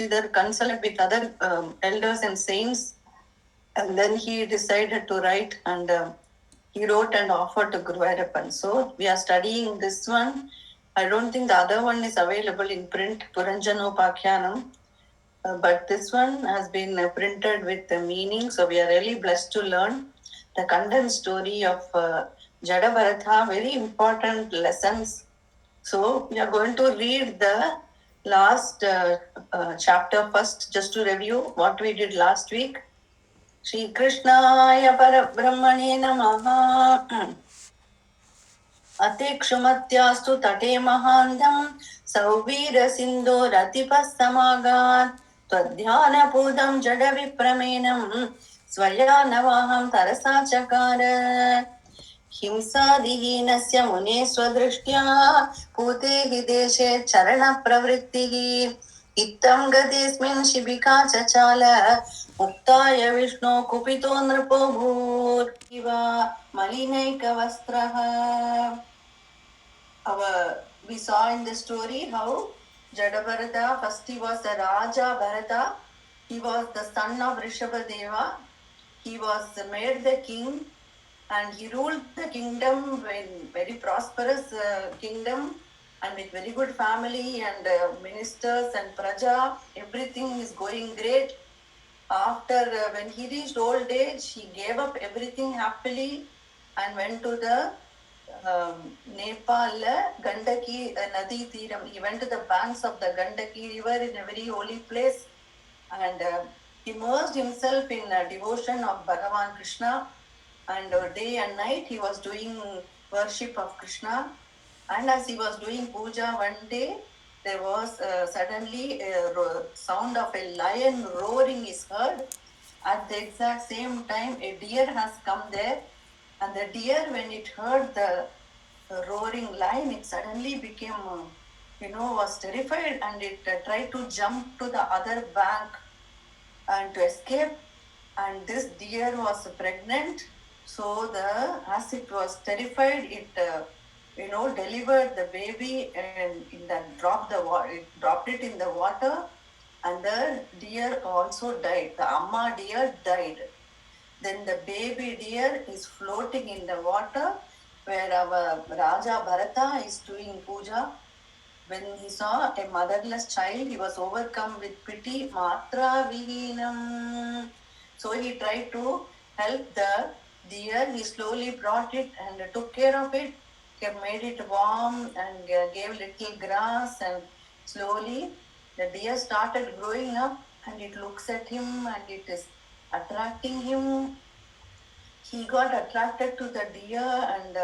Dīkṣitar consulted with other elders and saints, and then he decided to write, and he wrote and offered to Guruvayoorappan. So we are studying this one. I don't think the other one is available in print, Upakhyana, but this one has been printed with the meaning. So we are really blessed to learn the condensed story of Jada Bharatha, very important lessons. So we are going to read the last chapter first, just to review what we did last week. Shri Krishnaya Parabrahmane Namaha. athekṣumatyāstu taṭe mahāntaṃ sauvīra sindhvoradhipaḥ samāgāt tvad dhyānapūtaṃ jaḍavipramenaṃ svayānavāhaṃ tarasā cakāra हिंसादिहीनस्य मुने स्वदृष्ट्या पूते हि देशे चरणप्रवृत्तिः इत्थं गतेऽस्मिन् शिबिका चचाल मुक्ताय विष्णो कुपितो नृपो भूर् मलिनैकवस्त्रः. We saw in the story how Jada Bharatha, first he was the Raja Bharata, he was the son of Rishabhadeva, he was made the king, and he ruled the kingdom in very prosperous kingdom and with very good family and ministers and praja. Everything is going great. After when he reached old age, he gave up everything happily and went to the Nepal Gandaki Nadi Thiram. He went to the banks of the Gandaki river in a very holy place and immersed himself in devotion of Bhagavan Krishna. And day and night he was doing worship of Krishna. And as he was doing puja one day, there was suddenly a sound of a lion roaring is heard. At the exact same time, a deer has come there. And the deer, when it heard the roaring lion, it suddenly became, was terrified, and it tried to jump to the other bank and to escape. And this deer was pregnant. So as it was terrified, it delivered the baby and dropped it in the water, and the deer also died. The amma deer died. Then the baby deer is floating in the water where our Raja Bharata is doing puja. When he saw a motherless child, he was overcome with pity. Matra vihinam. So he tried to help the deer. He slowly brought it and took care of it. He made it warm and gave little grass, and slowly the deer started growing up, and it looks at him and it is attracting him. He got attracted to the deer, and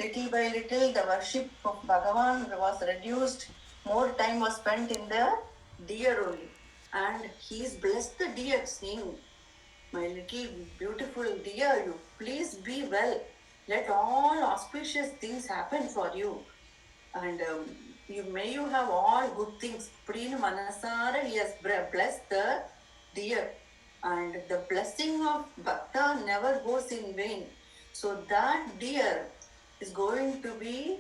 little by little the worship of Bhagavan was reduced. More time was spent in the deer only. And he is blessed the deer, saying, "My little beautiful deer, you please be well. Let all auspicious things happen for you. And you have all good things." Trīṇi manasara, he has blessed the deer. And the blessing of Bhakta never goes in vain. So that deer is going to be,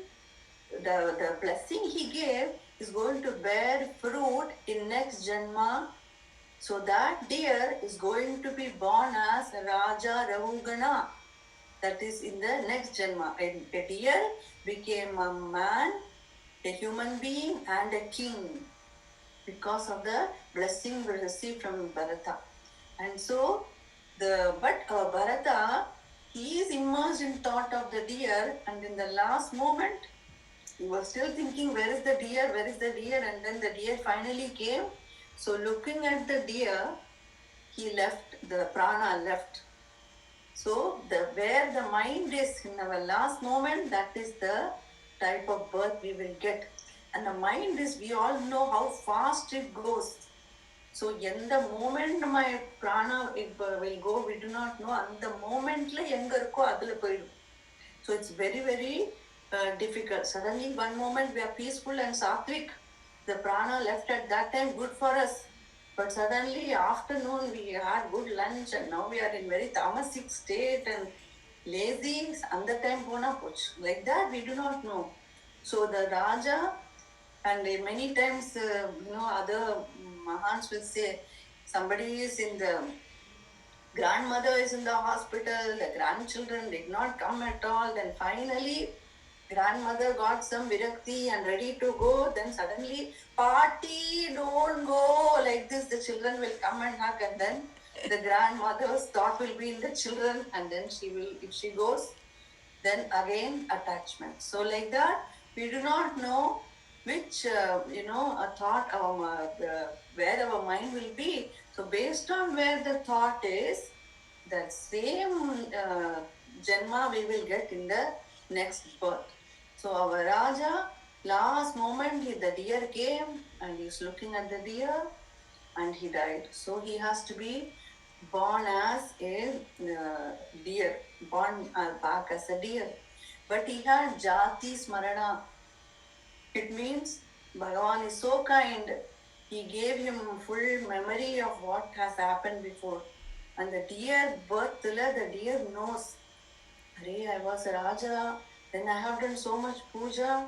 the blessing he gave is going to bear fruit in next Janma. So that deer is going to be born as Raja Rahugana. That is in the next Janma. A deer became a man, a human being, and a king because of the blessing we received from Bharata. And so, Bharata, he is immersed in thought of the deer, and in the last moment, he was still thinking, where is the deer, and then the deer finally came. So looking at the deer, the prana left. So where the mind is in our last moment, that is the type of birth we will get. And the mind is, we all know how fast it goes. So in the moment my prana will go, we do not know. And the moment so it's very, very difficult. Suddenly one moment we are peaceful and sattvic. The prana left at that time, good for us. But suddenly afternoon we had good lunch, and now we are in very tamasic state and lazy. And the time pona poch. Like that we do not know. So the Raja And many times, other Mahans will say, somebody is in the grandmother is in the hospital, the grandchildren did not come at all. Then finally, grandmother got some virakti and ready to go. Then suddenly, party, don't go. Like this, the children will come and hug, and then the grandmother's thought will be in the children, and then she will, if she goes, then again attachment. So like that, we do not know which a thought where our mind will be. So based on where the thought is, that same janma we will get in the next birth. So our Raja, last moment the deer came and he's looking at the deer and he died. So he has to be born as a deer, born back as a deer. But he had jati smarana. It means Bhagavan is so kind. He gave him full memory of what has happened before. And the deer birth, the deer knows, Hare, I was a Raja, then I have done so much puja,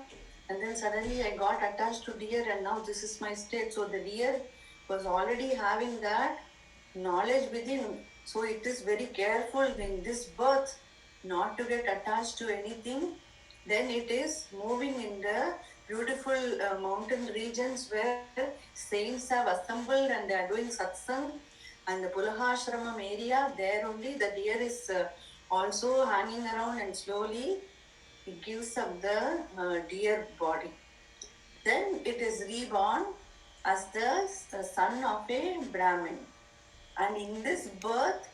and then suddenly I got attached to deer and now this is my state. So the deer was already having that knowledge within. So it is very careful in this birth not to get attached to anything. Then it is moving in the beautiful mountain regions where saints have assembled and they are doing satsang. And the Pulahashramam area, there only the deer is also hanging around and slowly it gives up the deer body. Then it is reborn as the son of a Brahmin. And in this birth,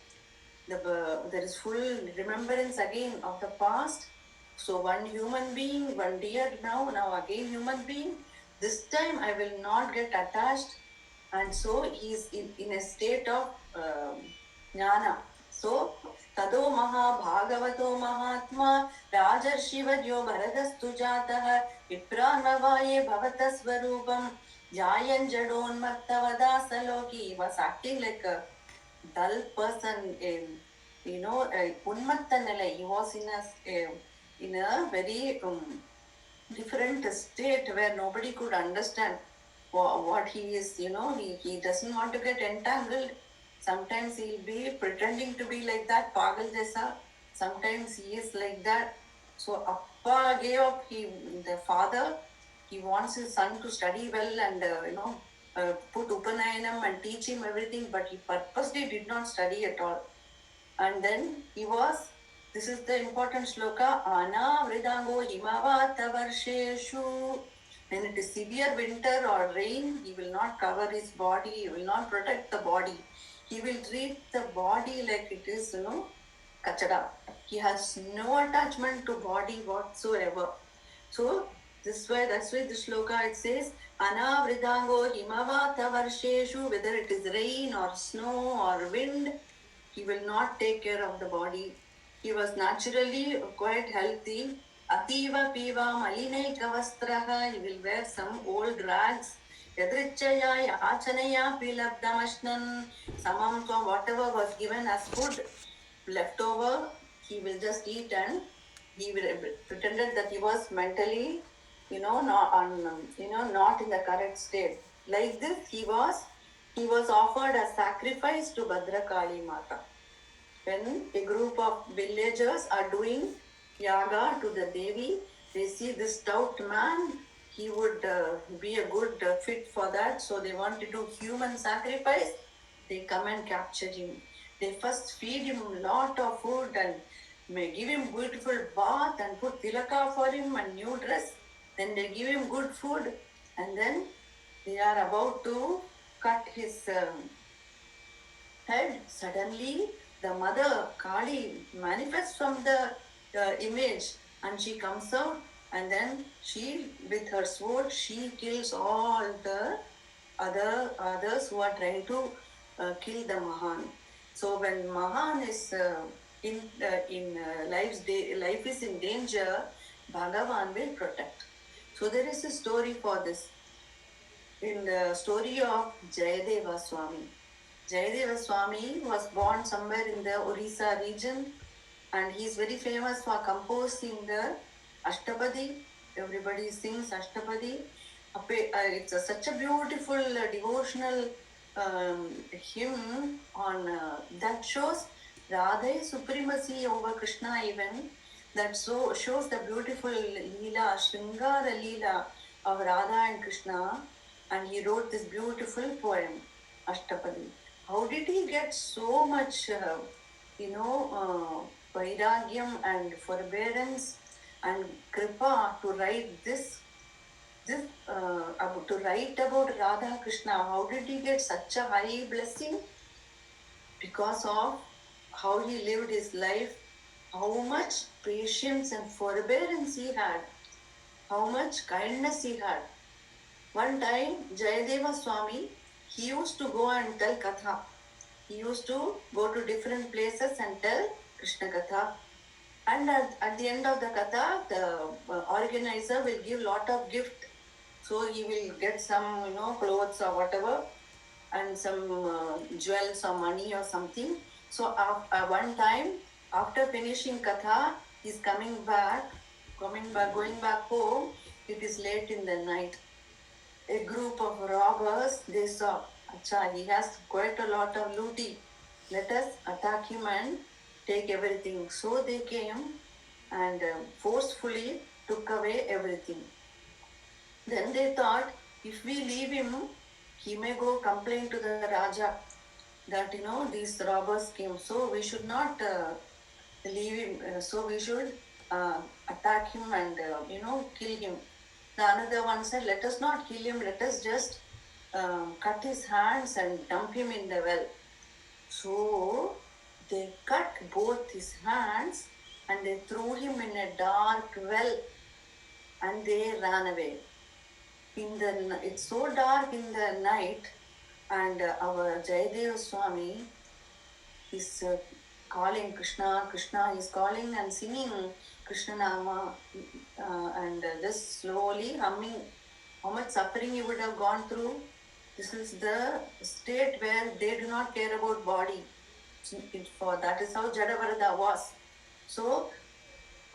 there is full remembrance again of the past. So one human being, one deer now again human being. This time I will not get attached. And so he is in a state of jnana. So, tado maha bhagavato mahatma rajarshivadyo bharadastu jataha vipranavaye bhavatasvarupam jayan jadonmattavadasaloki. He was acting like a dull person, unmatta nilai. He was in a very different state where nobody could understand what he is. He doesn't want to get entangled. Sometimes he'll be pretending to be like that, pagal jaisa. Sometimes he is like that. So Appa gave up. The father, he wants his son to study well and put Upanayanam and teach him everything, but he purposely did not study at all. And then this is the important shloka, Ana Vridango Himavata Varsheshu. When it is severe winter or rain, he will not cover his body, he will not protect the body. He will treat the body like it is, kachada. He has no attachment to body whatsoever. So that's why the shloka it says, Anavridango himavata varsheshu, whether it is rain or snow or wind, he will not take care of the body. He was naturally quite healthy. Ativa piva malinaika vastraha, he will wear some old rags. Yadrichaya yachanaya pilabdamashnan, samam from whatever was given as food left over, he will just eat, and he will pretended that he was mentally, not in the correct state. Like this, he was offered as sacrifice to Bhadrakali Mata. When a group of villagers are doing yaga to the Devi, they see this stout man, he would be a good fit for that. So they want to do human sacrifice. They come and capture him. They first feed him a lot of food and may give him beautiful bath and put tilaka for him and new dress. Then they give him good food, and then they are about to cut his head. Suddenly, the mother Kali manifests from the image, and she comes out, and then she, with her sword, she kills all the others who are trying to kill the Mahan. So when Mahan is life is in danger, Bhagavan will protect. So there is a story for this. In the story of Jayadeva Swami. Jayadeva Swami was born somewhere in the Orissa region, and he is very famous for composing the Ashtapadi. Everybody sings Ashtapadi. It's such a beautiful devotional hymn on that shows Radha's supremacy over Krishna even. That so shows the beautiful Leela, Shringara Leela of Radha and Krishna, and he wrote this beautiful poem, Ashtapadi. How did he get so much, vairagyam and forbearance and kripa to write this to write about Radha Krishna? How did he get such a high blessing? Because of how he lived his life, how much patience and forbearance he had, how much kindness he had. One time, Jayadeva Swami, he used to go and tell Katha. He used to go to different places and tell Krishna Katha. And at the end of the Katha, the organizer will give lot of gift. So he will get some, clothes or whatever, and some jewels or money or something. So one time, after finishing Katha, he's going back home. It is late in the night. A group of robbers, they saw, Acha, he has quite a lot of looty. Let us attack him and take everything. So they came and forcefully took away everything. Then they thought, if we leave him, he may go complain to the Raja that, these robbers came. So we should not leave him. So we should attack him and, kill him. The another one said, let us not kill him. Let us just cut his hands and dump him in the well. So they cut both his hands and they threw him in a dark well and they ran away. It's so dark in the night, and our Jayadeva Swami is calling Krishna. Krishna is calling and singing Krishna Nama, and just slowly humming. How much suffering you would have gone through. This is the state where they do not care about body. That is how Jada Bharatha was. So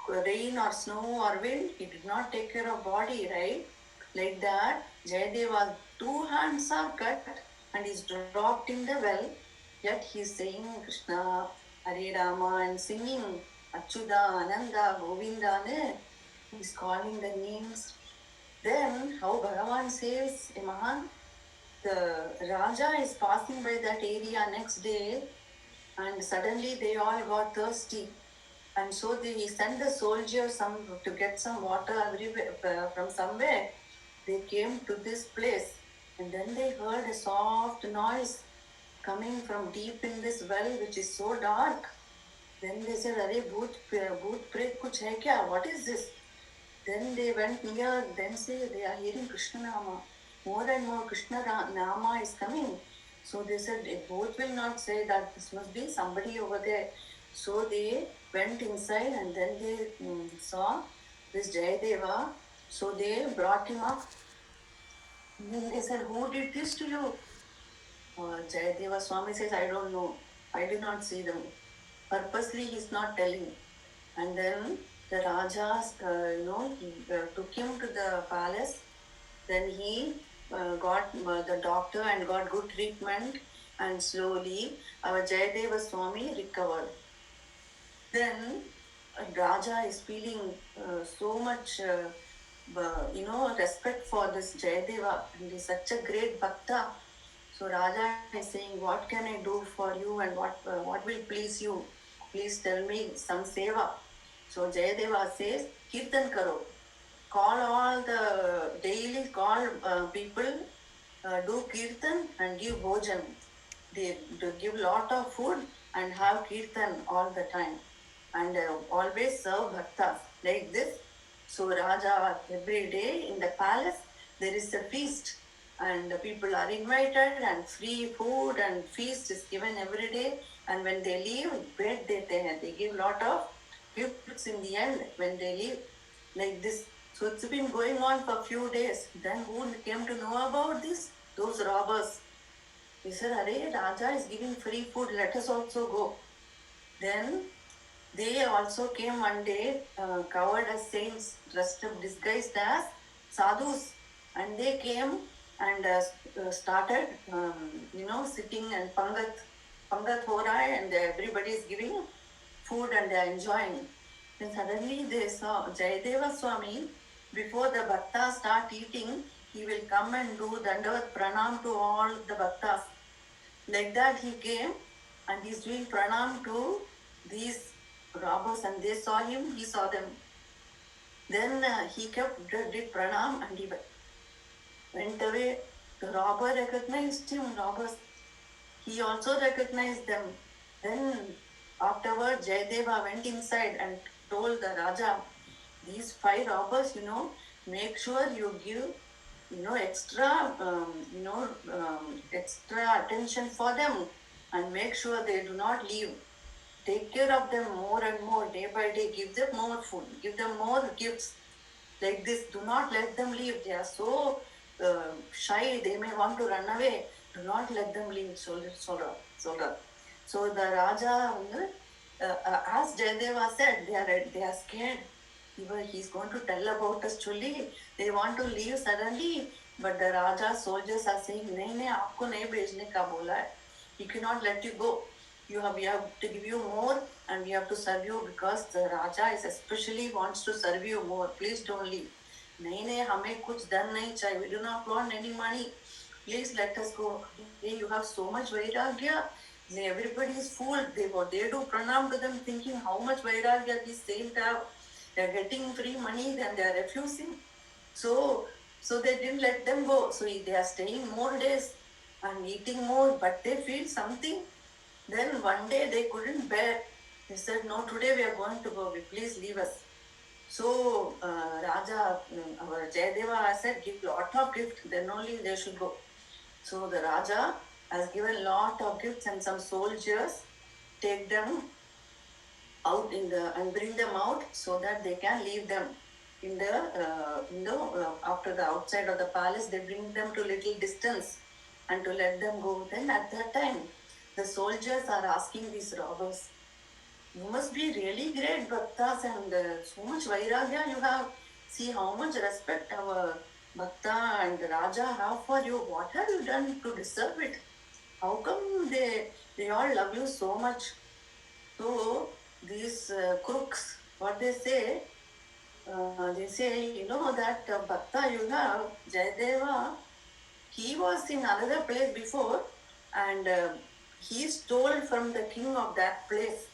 rain or snow or wind, he did not take care of body, right? Like that, Jayadeva's 2 hands are cut and is dropped in the well. Yet he is saying Krishna, Hare Rama and singing Achyuta, Ananda, Govinda. He is calling the names. Then how Bhagavan says, Mahan, the Raja is passing by that area next day and suddenly they all got thirsty. And so he sent the soldiers to get some water from somewhere. They came to this place and then they heard a soft noise coming from deep in this well, which is so dark. Then they said, Arey, bhoot pret kuch hai kya? What is this? Then they went near, then say they are hearing Krishna Nama. More and more Krishna Nama is coming. So they said, both will not say that this must be somebody over there. So they went inside and then they saw this Jayadeva. So they brought him up. And then they said, who did this to you? Jayadeva Swami says, I don't know. I did not see them. Purposely he's not telling. And then the Rajas, took him to the palace. Then he got the doctor and got good treatment. And slowly our Jayadeva Swami recovered. Then Raja is feeling so much, respect for this Jayadeva, and he's such a great bhakta. So Raja is saying, what can I do for you and what will please you? Please tell me some seva. So Jayadeva says, Kirtan karo. Daily call people, do Kirtan and give bhojan. They give lot of food and have Kirtan all the time. And always serve bhaktas like this. So Raja, every day in the palace, there is a feast and the people are invited and free food and feast is given every day. And when they leave, bread they give lot of gifts in the end when they leave like this. So it's been going on for a few days. Then who came to know about this? Those robbers. He said, Arey, Raja is giving free food, let us also go. Then they also came one day covered as saints, dressed up, disguised as sadhus, And they came and started, sitting and Pangat Hora, and everybody is giving food and they are enjoying. Then suddenly they saw Jayadeva Swami, before the bhaktas start eating, he will come and do dandavat pranam to all the bhaktas. Like that he came and he's doing pranam to these robbers, and they saw him, he saw them. Then he did pranam and he went away. The robber recognized him, robbers. He also recognized them. Then afterward, Jayadeva went inside and told the Raja, these 5 robbers, make sure you give, extra, extra attention for them, and make sure they do not leave. Take care of them more and more, day by day. Give them more food, give them more gifts. Like this, do not let them leave. They are so shy, they may want to run away. Do not let them leave. So the Raja, as Jayadeva said, they are scared. He's going to tell about us truly. They want to leave suddenly. But the Raja's soldiers are saying, nahi, aapko nahi bhejne ka bola hai. He cannot let you go. We have to give you more, and we have to serve you, because the Raja is especially wants to serve you more. Please don't leave. Nahi, hame kuch dhan nahi chahiye. We do not want any money. Please let us go. Hey, you have so much vairagya. Everybody is fooled. They do pranam to them, thinking how much vairagya these saints have. They are getting free money, then they are refusing. So they didn't let them go. So they are staying more days and eating more, but they feel something. Then one day they couldn't bear. They said, no, today we are going to go. Please leave us. So Raja, our Jayadeva said, give lot of gifts, then only they should go. So the Raja has given lot of gifts, and some soldiers take them out and bring them out so that they can leave them in the after the outside of the palace. They bring them to little distance and to let them go. Then at that time, the soldiers are asking these robbers, you must be really great bhaktas, and so much vairagya you have. See how much respect our bhakta and Raja have for you. What have you done to deserve it? How come they all love you so much? So these crooks, what they say, that bhakta you have, Jayadeva, he was in another place before, and he stole from the king of that place.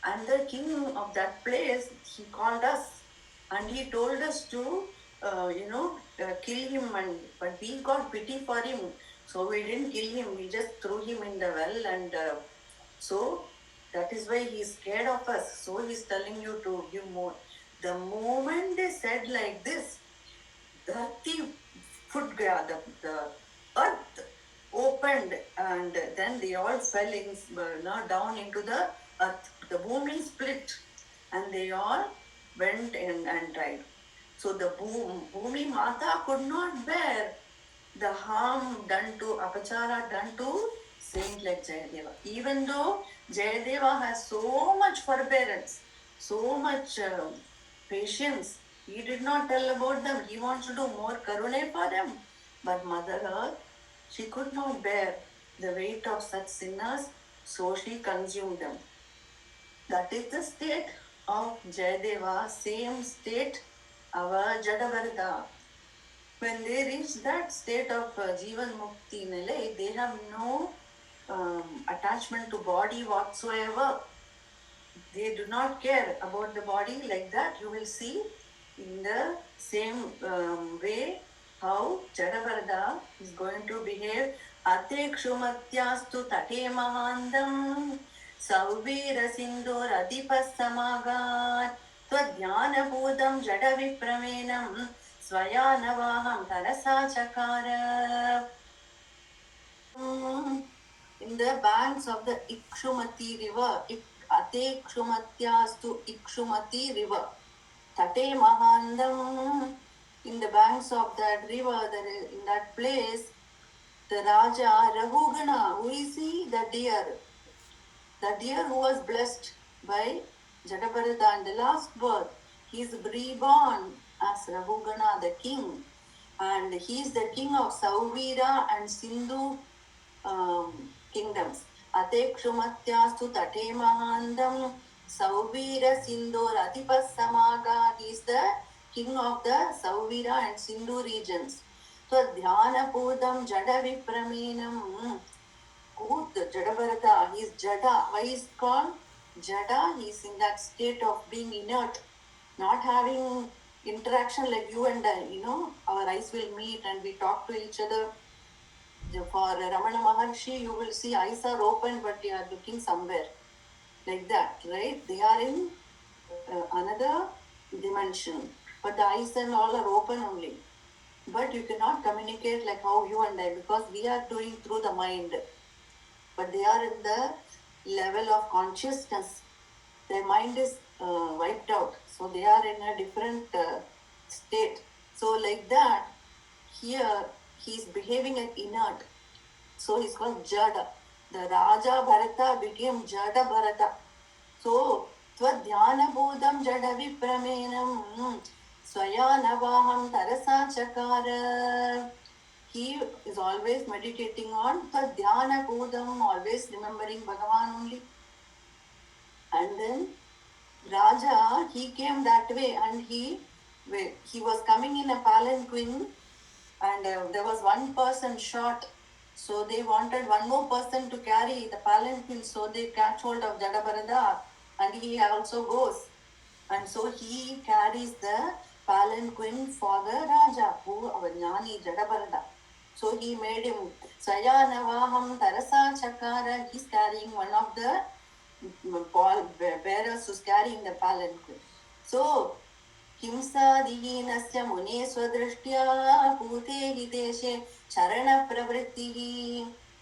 And the king of that place, he called us, and he told us to, kill him. But we got pity for him, so we didn't kill him. We just threw him in the well, and so that is why he is scared of us. So he is telling you to give more. The moment they said like this, the earth opened, and then they all fell down into the earth. The bhumi split, and they all went and died. So the bhumi mata could not bear the harm done to apachara, done to saint like Jayadeva. Even though Jayadeva has so much forbearance, so much patience, he did not tell about them. He wants to do more karune for them. But Mother Earth, she could not bear the weight of such sinners, so she consumed them. That is the state of Jayadeva. Same state our Jada Bharatha. When they reach that state of Jivan Mukti Nile, they have no attachment to body whatsoever. They do not care about the body. Like that, you will see in the same way how Jada Bharatha is going to behave. Athekṣumatyāstu taṭe mahāntaṃ sauvīra sindhvoradhipaḥ samāgāt tvad dhyānapūtaṃ jaḍavipramenaṃ svayānavāhaṃ tarasā cakāra. In the banks of the Ikṣumati river, athekṣumatyāstu Ikṣumati river, taṭe mahāntaṃ, in the banks of that river, in that place, the Raja Rahugana, who is he? The deer who was blessed by Jada Bharatha in the last birth, he is reborn as Rahugana, the king. and he is the king of Sauvīra and Sindhu kingdoms. Athekṣumatyāstu taṭe mahāntaṃ sauvīra sindhvoradhipaḥ samāgāt. He is the king of the Sauvīra and Sindhu regions. Tvad dhyānapūtaṃ jaḍavipramenaṃ. Who the Jada Bharatha? He is Jada. Why is called Jada? He is in that state of being inert, not having interaction like you and I. Our eyes will meet and we talk to each other. For Ramana Maharshi, you will see eyes are open, but they are looking somewhere. Like that, right? They are in another dimension, but the eyes and all are open only. But you cannot communicate like how you and I, because we are doing through the mind. But they are in the level of consciousness. Their mind is wiped out. So they are in a different state. So like that, here he is behaving like inert. So he's called Jada. The Raja Bharatha became Jada Bharatha. So, tvad dhyānapūtaṃ jaḍavipramenaṃ svayānavāhaṃ tarasā cakāra. He is always meditating on tvad dhyānapūtaṃ, always remembering Bhagavan only. And then Raja, he came that way, and he was coming in a palanquin, and there was one person short. So they wanted one more person to carry the palanquin. So they catch hold of Jada Bharatha, and he also goes. And so he carries the palanquin for the Raja, who our Jnani Jada Bharatha. So he made him svayānavāhaṃ tarasā cakāra. He's carrying one of the bearers who's carrying the palanquin. So हिंसादिहीनस्य मुने स्वदृष्ट्या पूते हि देशे चरणप्रवृत्तिः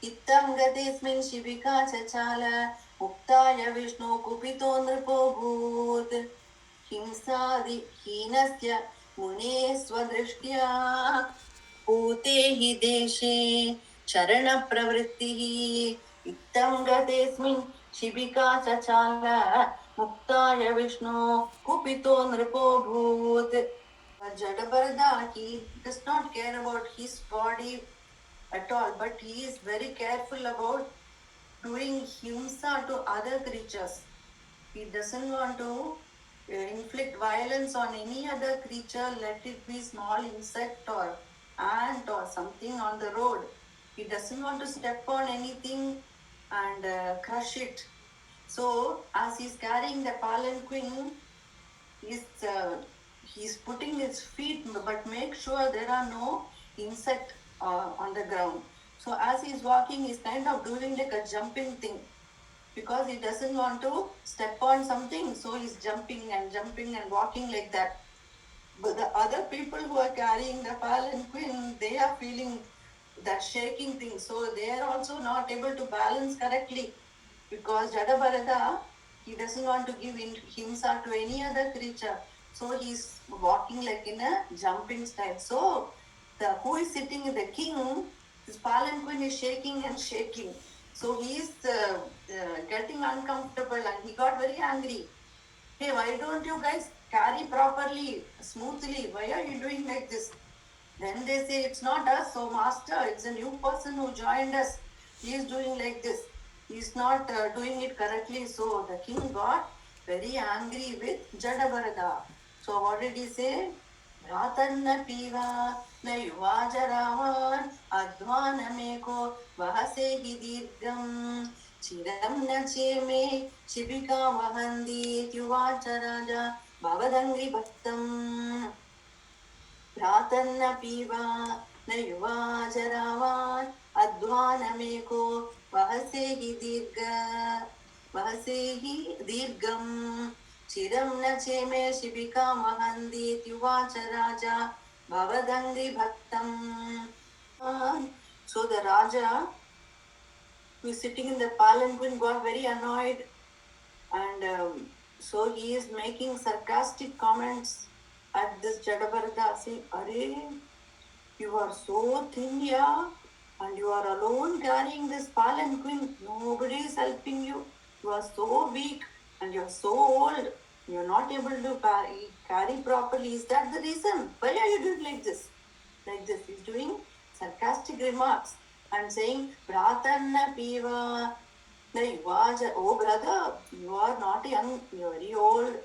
इत्थं गतेऽस्मिन् शिबिका चचाल मुक्ताय विष्णु कुपितो नृपोऽभूत् हिंसादिहीनस्य मुने स्वदृष्ट्या पूते हि देशे चरणप्रवृत्तिः इत्थं गतेऽस्मिन् शिबिका चचाल मुक्ताय Vishnu कुपितो नृपोऽभूत्. Jada Bharatha, he does not care about his body at all, but he is very careful about doing himsa to other creatures. He doesn't want to inflict violence on any other creature, let it be small insect or ant or something on the road. He doesn't want to step on anything and crush it. So, as he's carrying the palanquin, he's putting his feet, but make sure there are no insect on the ground. So, as he's walking, he's kind of doing like a jumping thing, because he doesn't want to step on something. So, he's jumping and walking like that. But the other people who are carrying the palanquin, they are feeling that shaking thing. So, they are also not able to balance correctly. Because Jada Bharatha, he doesn't want to give himsa to any other creature. So he's walking like in a jumping style. So who is sitting in the king, his palanquin is shaking and shaking. So he is getting uncomfortable, and he got very angry. Hey, why don't you guys carry properly, smoothly? Why are you doing like this? Then they say, it's not us, so master, it's a new person who joined us. He is doing like this. He's not doing it correctly. So the king got very angry with Jada Bharatha. So what did he say? Ratanna piva na yuvajaravan advanameko vahasehi dirgam chiram na cheme shibika vahandi yuvajaraja bhavadangri bhattam. Ratanna piva na yuvajaravan advanameko vahasehi dirgam chiram na cheme shibika mahandi tyuvacha raja bhavadangri bhaktam. So the Raja, who is sitting in the palanquin, got very annoyed, and so he is making sarcastic comments at this Jada Bharatha, saying, Arey, you are so thin, yeah, and you are alone carrying this palanquin. Nobody is helping you. You are so weak and you are so old. You are not able to carry properly. Is that the reason? Why are you doing like this? Like this, he's doing sarcastic remarks and saying, Pratanna Piva, oh brother, you are not young, you are very old,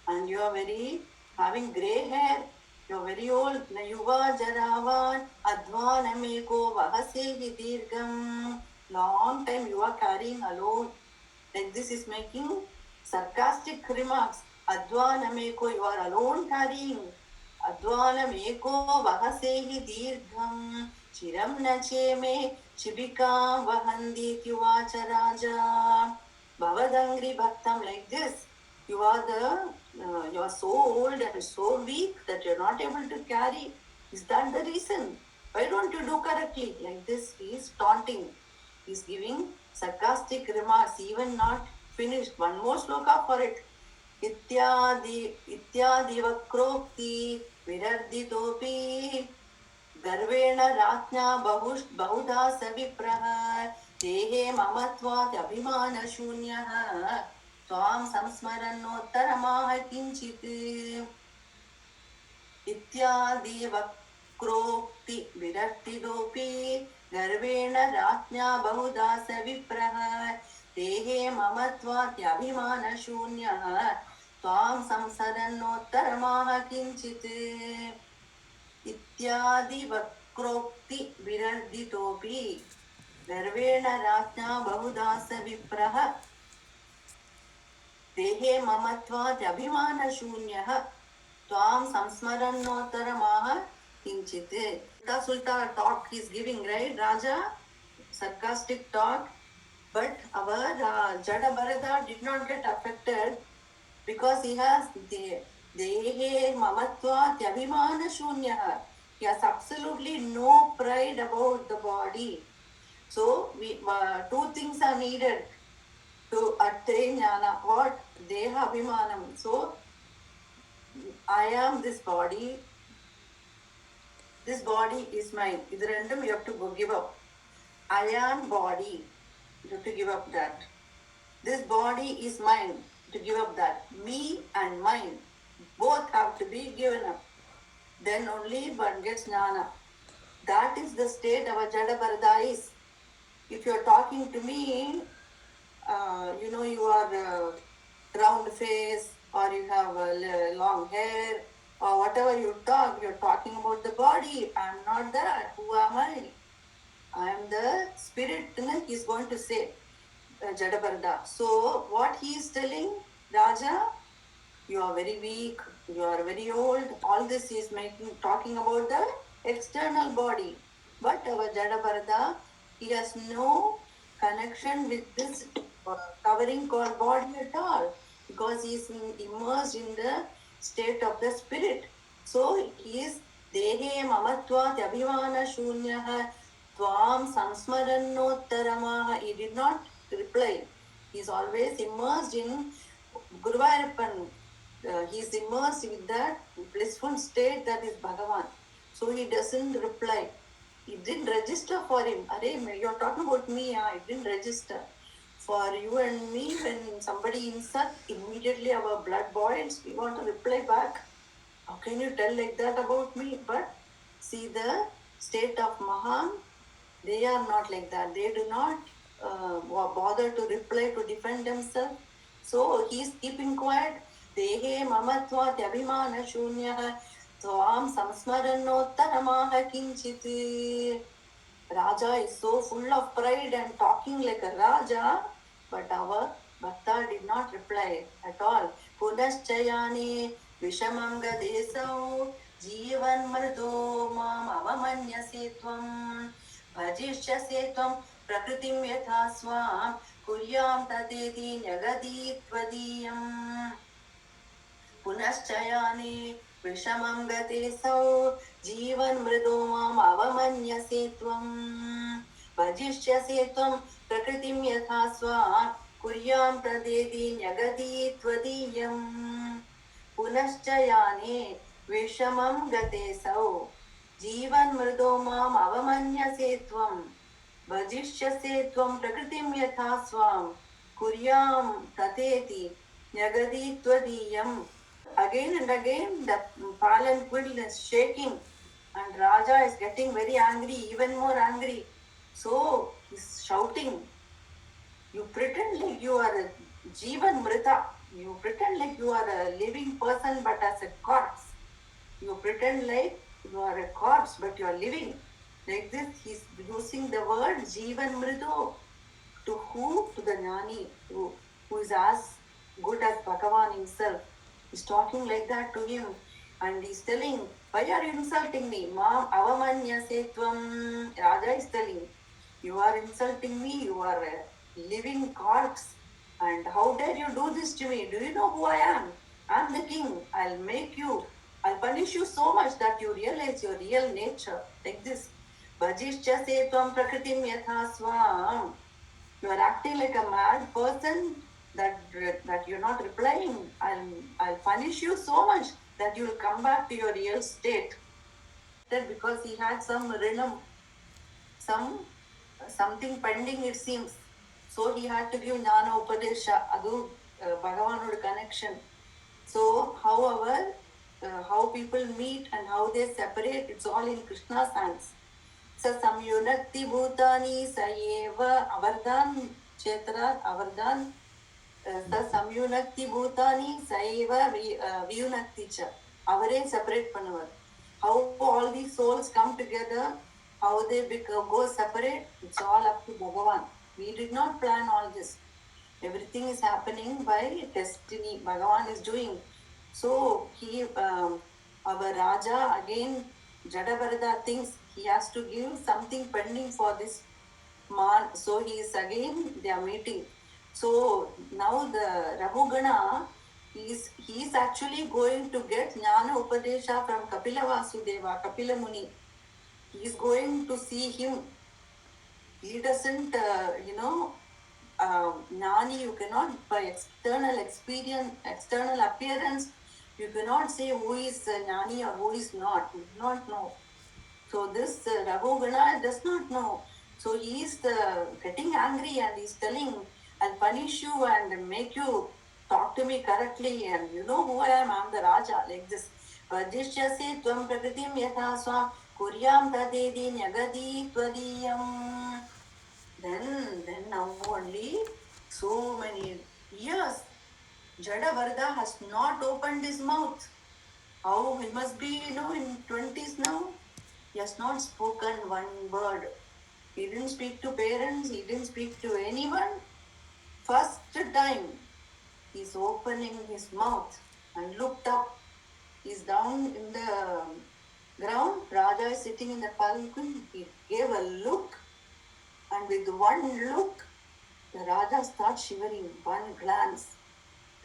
and you are very having grey hair, you are very old. Na yuva jaravan advanameko vahasehi dirgam. Long time you are carrying alone. Like this is making sarcastic remarks. Advanameko, you are alone carrying. Advanameko vahasehi dirgham. Chiram nacheme chibika vahandi tyuvacha raja. Bhavadangri bhaktam. Like this, you are so old and so weak that you are not able to carry. Is that the reason? Why don't you do correctly? Like this, he is taunting. He is giving sarcastic remarks, even not finished. One more sloka for it. इत्यादि वक्रोक्ति विरर्दितोपि गर्वेण राज्ञा बहुधा सविप्रः देहे ममत्वात् अभिमानशून्यः त्वां संस्मरन्नोत्तरमाह किञ्चित् इत्यादि वक्रोक्ति विरर्दितोपि गर्वेण राज्ञा बहुधा सविप्रः देहे ममत्वात् अभिमानशून्यः त्वां संसरन्नोत्तरमाह किञ्चित् इत्यादि वक्रोक्ति विरर्दितोपि गर्वेण राज्ञा बहुधा स विप्रः देहे ममत्वात् अभिमानशून्यः त्वां संस्मरन्नोत्तरमाह किञ्चित्. Sulta talk he is giving, right, Raja? Sarcastic talk. But our Jada Bharatha did not get affected because he has Dehe Mamatva Tyabhimana Shunyaha. He has absolutely no pride about the body. So, two things are needed to attain jnana. What? Deha Abhimanam. So, I am this body. This body is mine. This random you have to give up. I am body. You have to give up that. This body is mine. To give up that. Me and mine. Both have to be given up. Then only one gets jnana. That is the state our Jada Bharatha is. If you are talking to me, you are round face or you have long hair or whatever you talk, you're talking about the body. I am not that. Who am I? I am the spirit, he is going to say, Jada Bharatha. So, what he is telling, Raja, you are very weak, you are very old. All this he is talking about the external body. But our Jada Bharatha, he has no connection with this covering called body at all, because he is immersed in the state of the spirit. So, he is Dehe Mamatva Abhimana Shunyaha Tvam Samsmarannottaramaha. He did not reply. He is always immersed in Guruvayoorappan. He is immersed with that blissful state that is Bhagavan. So he doesn't reply. It didn't register for him. Arey, you're talking about me, it didn't register. For you and me, when somebody insults, immediately our blood boils. We want to reply back. How can you tell like that about me? But see the state of Mahan. They are not like that. They do not bother to reply, to defend themselves. So he is keeping quiet. Dehe mamatva tyabhimana shunyaha tvam samsmarannottaramaha kinchit. Raja is so full of pride and talking like a Raja, but our Bhakta did not reply at all. Punaschayane vishamam gadesau jivan mrdo mam avamanyase tvam bhajishyase tvam prakritim yatha swam kuryam tateti nyagadi tvadiyam. Punaschayane Vishamam gatesau Jivan mrido mam avamanyase tvam Bhajishyase tvam Prakritim yatha swam Kuryam pradedi nyagadi tvadiyam. Punaschayane Vishamam gatesau Jivan mrido mam avamanyase tvam Bhajishyase tvam Prakritim yatha swam Kuryam tateti nyagadi tvadiyam. Again and again, the pal and quill is shaking. And Raja is getting very angry, even more angry. So he's shouting, you pretend like you are a Jivan Mrita. You pretend like you are a living person but as a corpse. You pretend like you are a corpse but you are living. Like this, he's using the word Jivan Mrido. To who? To the Jnani, who is as good as Bhagavan himself. He's talking like that to him. And he's telling, why are you insulting me? Mam avamanyase tvam. Raja is telling, you are insulting me. You are a living corpse. And how dare you do this to me? Do you know who I am? I'm the king. I'll punish you so much that you realize your real nature. Like this. Bhajishya tvam prakritim yatha svam. You are acting like a mad person that you're not replying. I'll punish you so much that you'll come back to your real state. That because he had some rinam, something pending it seems. So he had to give Jnana Upadesha, Adu Bhagavan's connection. So, however, how people meet and how they separate, it's all in Krishna's hands. स संयुनक्ति भूतानि स एव अवर्धान क्षेत्रात् अवर्धान स संयुनक्ति भूतानि स एव वियुनक्ति च அவரே செப்பரேட் பண்ணுவார். How all these souls come together, how they go separate, it's all up to Bhagavan. We did not plan all this. Everything is happening by destiny. Bhagavan is doing. So he, our Raja again, Jada Bharatha thinks he has to give something pending for this man. So he is again, they are meeting. So now the Rahugana, he is actually going to get Jnana Upadesha from Kapila Vasudeva, Kapila Muni. He is going to see him. He doesn't, Jnani, you cannot, by external experience, external appearance, you cannot say who is Jnani or who is not. You do not know. So this Rahugana does not know. So he is getting angry and he is telling, I'll punish you and make you talk to me correctly, and you know who I am, I'm the Raja, like this. Vajishyasi tvam prakritim yatha swam kuryam tadedi nyagadi tvadiyam. Then now only so many years, Jada Bharatha has not opened his mouth. How he must be, in 20s now. He has not spoken one word. He didn't speak to parents. He didn't speak to anyone. First time, he's opening his mouth and looked up. He's down in the ground. Raja is sitting in the palanquin. He gave a look, and with one look, the Raja starts shivering. One glance.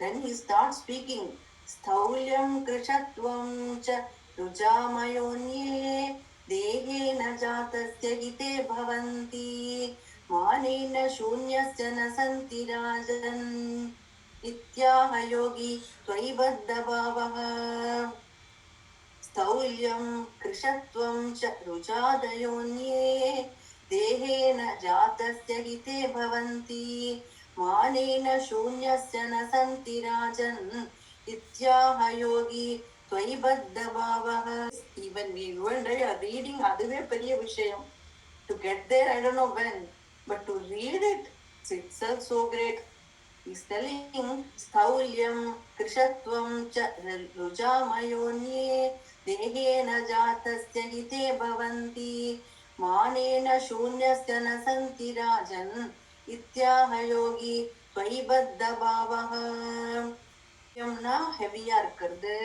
Then he starts speaking. Staulyam krishatvam cha rujamayonye देहेन जातस्य हिते भवन्ति मानेन शून्यस्य न सन्ति राजन् इत्याह योगी त्वयि बद्धभावः स्थौल्यं कृशत्वं च रुजादयोन्ये देहेन जातस्य हिते भवन्ति मानेन शून्यस्य न सन्ति राजन् इत्याह योगी त्वयि बद्धभावः. Even we, you and I are reading, aduve periya vishayam. To get there, I don't know when, but to read it, it's itself so great. He's telling, Staulyam krishatvam cha rujamayonye dehena jatasya hite bhavanti manena shunyasya na santi rajan ityaha yogi tvayi baddha bhavaha. Yamna heavyயா இருக்கிறது,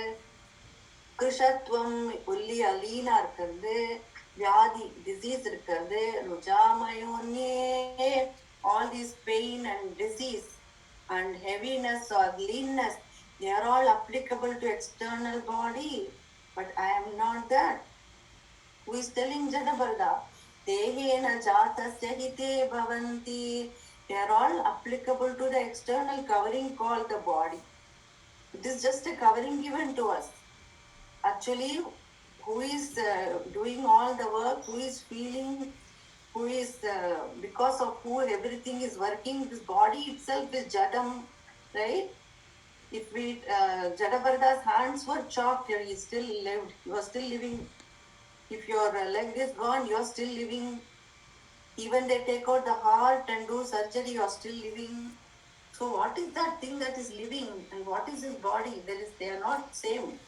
கிருஷத்வம் ஒல்லியா லீனா இருக்கிறது, வியாதி disease இருக்கிறது, ருஜாமயோன்யே all these pain and disease and heaviness or leanness, they are all applicable to external body, but I am not that. Who is telling Jada Bharatha? Dehena jatasya hite bhavanti. They are all applicable to the external covering called the body. It is just a covering given to us. Actually, who is doing all the work, who is feeling, who is, because of who everything is working, this body itself is Jadam, right? If we, Jada Bharatha's hands were chopped, he still lived, he was still living. If your leg is gone, you are still living. Even they take out the heart and do surgery, you are still living. So what is that thing that is living and what is this body? They are not same.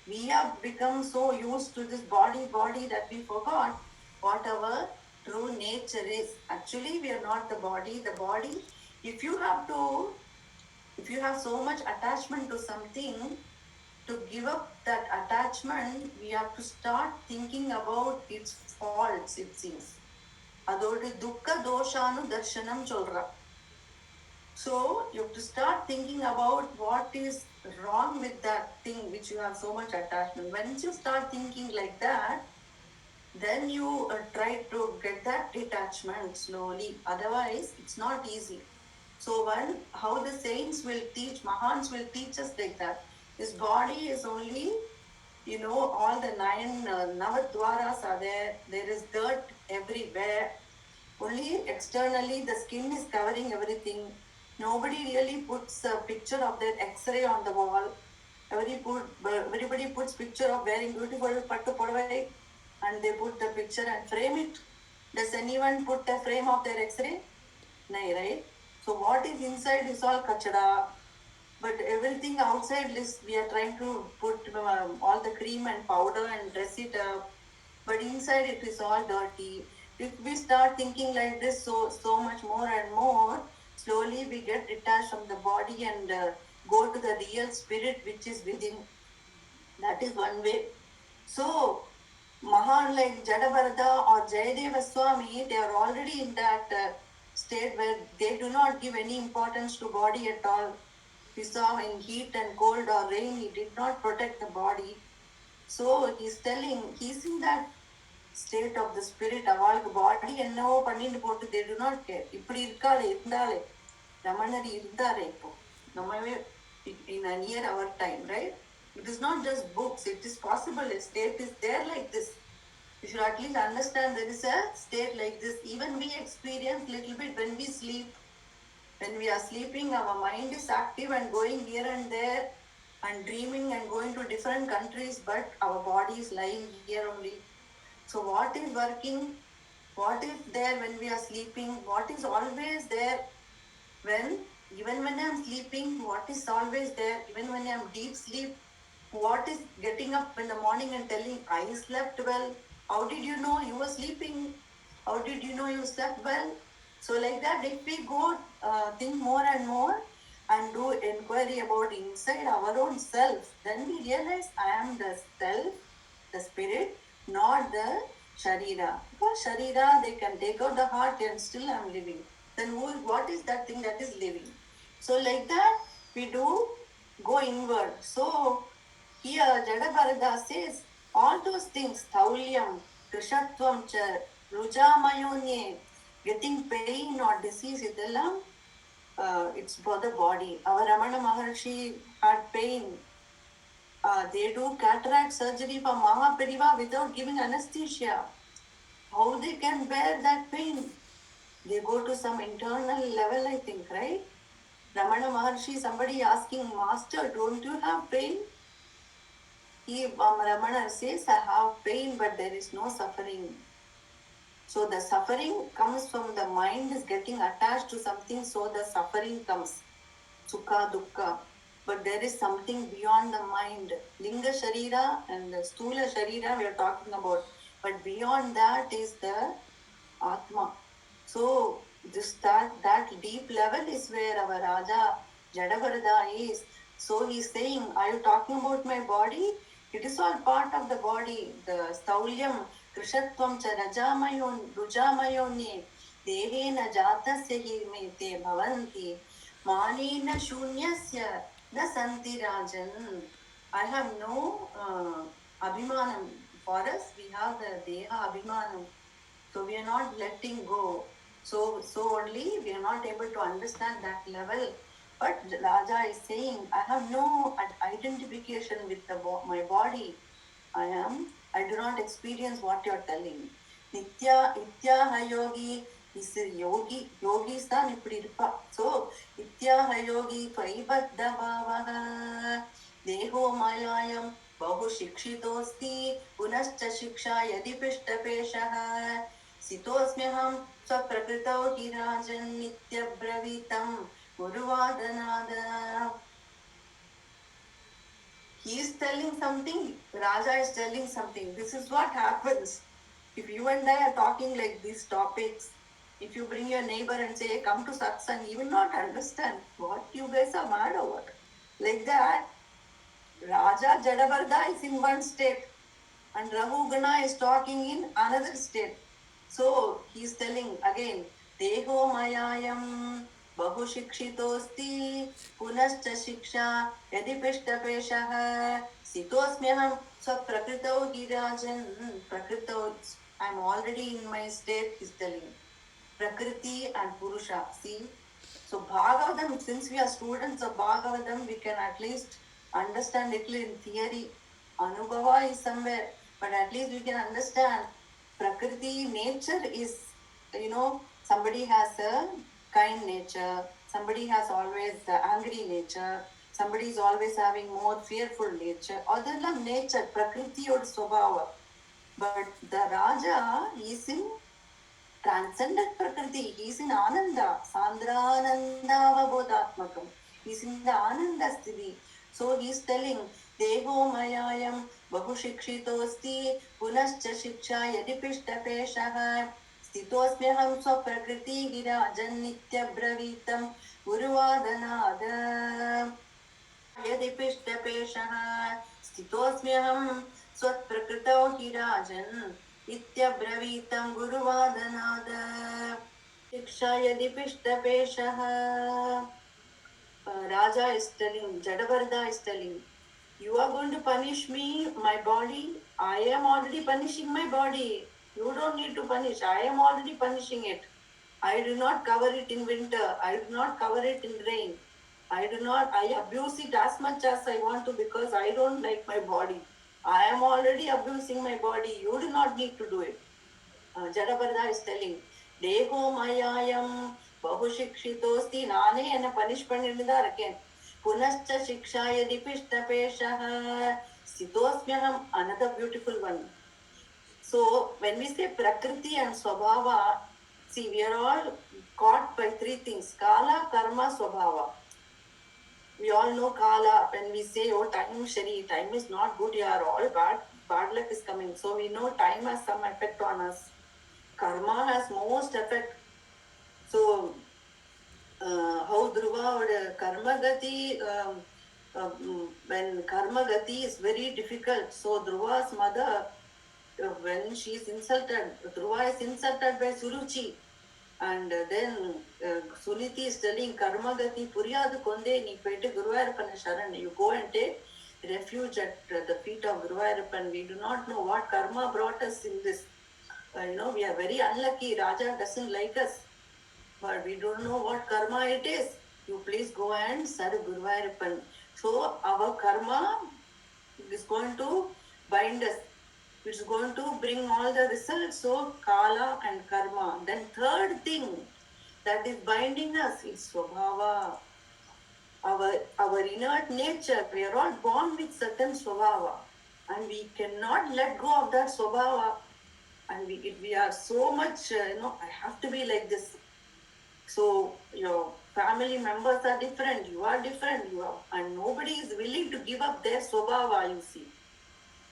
We have become so used to this body that we forgot what our true nature is. Actually, we are not the body. The body, if you have so much attachment to something, to give up that attachment, we have to start thinking about its faults, it seems. அதோட துக்க தோஷானு தர்ஷனம் சொல்றா. So you have to start thinking about what is wrong with that thing which you have so much attachment. Once you start thinking like that, then you try to get that detachment slowly. Otherwise, it's not easy. So how the saints will teach, Mahāns will teach us like that. This body is only, all the 9 Navadwaras are there. There is dirt everywhere. Only externally the skin is covering everything. Nobody really puts a picture of their X-ray on the wall. Everybody puts picture of wearing beautiful pattu podavai and they put the picture and frame it. Does anyone put a frame of their X-ray? No, right? So what is inside is all kachada. But everything outside is, we are trying to put all the cream and powder and dress it up. But inside it is all dirty. If we start thinking like this so much more and more, slowly we get detached from the body and go to the real spirit which is within. That is one way. So Mahan like Jada Bharatha or Jayadeva Swami, they are already in that state where they do not give any importance to body at all. We saw in heat and cold or rain, he did not protect the body. So he's telling, he's in that state of the spirit. அவளுக்கு பாடி என்னவோ பண்ணிட்டு போட்டு, they do not care. இப்படி இருக்காளே இருந்தாலே, ரமணர் இருந்தாரே இப்போ நம்மவே in a near our time, right? It is not just books, it is possible. A state is there like this. You should at least understand there is a state like this. Even we experience little bit when we sleep. When we are sleeping, our mind is active and going here and there and dreaming and going to different countries, but our body is lying here only. So what is working? What is there when we are sleeping? What is always there even when I am sleeping? What is always there? Even when I am deep sleep, what is getting up in the morning and telling, I slept well? How did you know you were sleeping? How did you know you slept well? So like that, if we go think more and more and do inquiry about inside our own self, then we realize I am the self, the spirit, not the sharira. Because sharira, they can take out the heart and still I am living. Then what is that thing that is living? So like that, we do go inward. So here Jada Bharatha says all those things, thaulyam, krishatvam cha, rujamayonye, getting pain or disease, idella, it's for the body. Our Ramana Maharshi had pain. They do cataract surgery for Mahapariva without giving anesthesia. How they can bear that pain? They go to some internal level, I think, right? Ramana Maharshi, somebody asking, Master, don't you have pain? Ramana says, I have pain, but there is no suffering. So the suffering comes from the mind is getting attached to something, so the suffering comes. Sukha, dukkha. But there is something beyond the mind. Linga Sharira and the Stula Sharira we are talking about. But beyond that is the Atma. So that deep level is where our Raja Jada Bharatha is. So he's saying, are you talking about my body? It is all part of the body. The Staulyam, Krishatvam cha rujamayonye, Dehena jatasya hi mete bhavanti, Manena shunyasya dasanti rajan. I have no abhimanam. For us, we have the Deha abhimanam. So we are not letting go. So only we are not able to understand that level. But Raja is saying, I have no identification with my body. I do not experience what you are telling. Nityaha yogi is yogi. Yogis thaan ipdi iruppa. So Nityaha yogi tvaibhaddha bhavaha deho mayayam बहुशिक्षितोऽस्ति पुनश्च शिक्षा यदि पृष्ठपेशः सितोऽस्म्यहं स्वप्रकृतौ हि राजन् नित्यब्रवीतं गुरुवादनाद. He is telling something, Raja is telling something. This is what happens. If you and I are talking like these topics, if you bring your neighbor and say, come to satsang, he will not understand what you guys are mad over. Like that, Raja Jada Bharatha is in one state and Rahugana is talking in another state. So he is telling again, Deho Mayayam Bahushikshitosti Punascha Shiksha Yadi Pishtapeshaha Sitosmyaham Swaprakrito Girajan Prakrito. I am already in my state, he is telling. Prakriti and Purusha. See? So Bhagavatam, since we are students of Bhagavatam, we can at least understand it in theory. Anubhava is somewhere, but at least we can understand Prakriti, nature is, somebody has a kind nature, somebody has always angry nature, somebody is always having more fearful nature. Other nature, Prakriti or Swabhava. But the Raja is in transcendent Prakriti. He is in Ananda, Sandranandavabodhatmakam. He is in the Ananda Sthiti. So he is telling, Deho Mayayam Bahushikshitosti Punascha Shiksha Yadipishtapeshaha Stitosmyaham Swaprakriti Girajan Nityabravitam Guruvadanada Yadipishtapeshaha Stitosmyaham Swatprakrito Girajan Nityabravitam Guruvadanada Shiksha Yadipishtapeshaha. Raja is telling, Jada Bharatha is telling, you are going to punish me, my body. I am already punishing my body. You don't need to punish. I am already punishing it. I do not cover it in winter. I do not cover it in rain. I abuse it as much as I want to because I don't like my body. I am already abusing my body. You do not need to do it. Jada Bharatha is telling, Deho Mayayam Bahushikshitosti, Nane and a punishment in the Raken. Punascha Shiksha Yadipishtapeshaha Sitosmyaham, another beautiful one. So when we say Prakriti and Swabhava, see, we are all caught by three things: Kala, Karma, Swabhava. We all know Kala. When we say, oh, time is not good, all bad luck is coming. So we know time has some effect on us. Karma has most effect. So, how Dhruva would karma gati, when karma gati is very difficult. So, Dhruva's mother, when she is insulted, Dhruva is insulted by Suruchi. And then Suniti is telling karma gati puriyadu konde ni pete Guruvayoorappa Sharan. You go and take refuge at the feet of Guruvayoorappa. We do not know what karma brought us in this. We are very unlucky. Raja doesn't like us. But we don't know what karma it is. You please go and serve Guruvayoorappa. So our karma is going to bind us. It's going to bring all the results. So Kala and karma. Then third thing that is binding us is Swabhava. Our inert nature. We are all born with certain Swabhava. And we cannot let go of that Swabhava. And we are so much, I have to be like this. So your family members are different, you are different, and nobody is willing to give up their Swabhava, you see.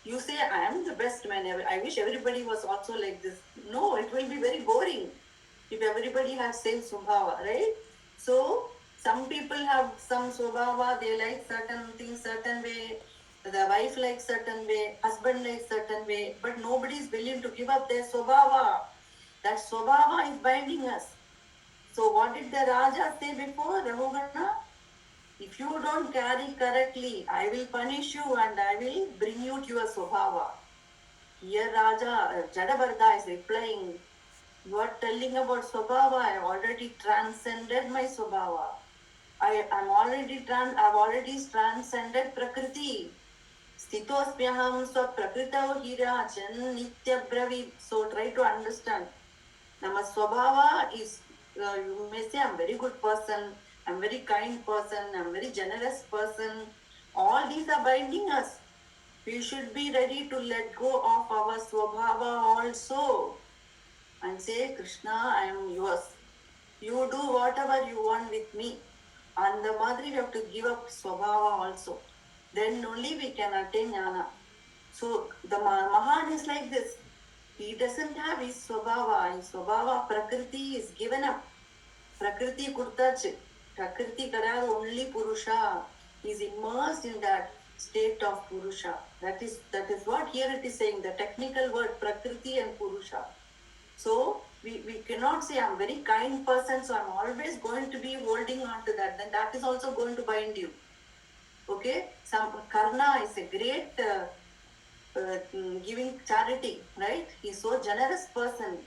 You say, I am the best man ever. I wish everybody was also like this. No, it will be very boring if everybody has same Swabhava, right? So some people have some Swabhava, they like certain things certain way. The wife likes certain way, husband likes certain way, but nobody is willing to give up their Swabhava. That Swabhava is binding us. So what did the Raja say before, Rahugana? If you don't carry correctly, I will punish you and I will bring you to your Swabhava. Here Raja, Jada Bharatha is replying, you are telling about Swabhava, I already transcended my Swabhava. I've already transcended Prakriti. Stitosmyaham swaprakritav hirajan nityabravit. So try to understand. Nama Swabhava is, you may say, I'm a very good person, I'm a very kind person, I'm a very generous person. All these are binding us. We should be ready to let go of our svabhava also and say, Krishna, I am yours. You do whatever you want with me. And the madri, we have to give up svabhava also. Then only we can attain jnana. So the Mahan is like this. He doesn't have his svabhava. His svabhava, prakriti is given up. Prakriti kurtachi. Prakriti kadar only Purusha. He is immersed in that state of Purusha. That is what here it is saying. The technical word Prakriti and Purusha. So we cannot say I'm a very kind person, so I'm always going to be holding on to that. Then that is also going to bind you. Okay? Some Karna is a great giving charity, right? He's so generous person.